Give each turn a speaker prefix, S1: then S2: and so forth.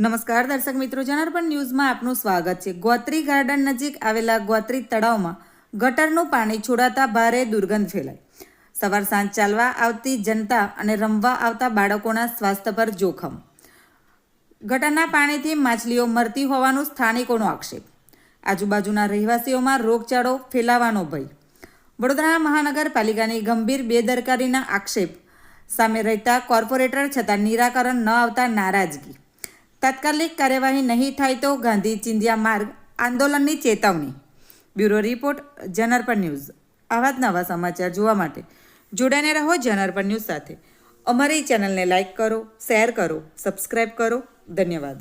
S1: નમસ્કાર દર્શક મિત્રો, જનાર્પણ ન્યૂઝમાં આપનું સ્વાગત છે। ગોત્રી ગાર્ડન નજીક આવેલા ગોત્રી તળાવમાં ગટરનું પાણી છોડાતા ભારે દુર્ગંધ ફેલાઈ। સવાર સાંજ ચાલવા આવતી જનતા અને રમવા આવતા બાળકોના સ્વાસ્થ્ય પર જોખમ। ગટરના પાણીથી માછલીઓ મરતી હોવાનું સ્થાનિકોનો આક્ષેપ। આજુબાજુના રહેવાસીઓમાં રોગચાળો ફેલાવાનો ભય। વડોદરા મહાનગરપાલિકાની ગંભીર બેદરકારીના આક્ષેપ સામે રહેતા કોર્પોરેટર છતાં નિરાકરણ ન આવતા નારાજગી। તાત્કાલિક કાર્યવાહી નહીં થાય તો ગાંધી ચિંધ્યા માર્ગ આંદોલનની ચેતવણી। Bureau report, જનાર્પણ news. આવા જ નવા સમાચાર જોવા માટે જોડાઈને રહો જનાર્પણ ન્યૂઝ સાથે। અમારી ચેનલને લાઇક કરો, શેર કરો, સબસ્ક્રાઈબ કરો। ધન્યવાદ।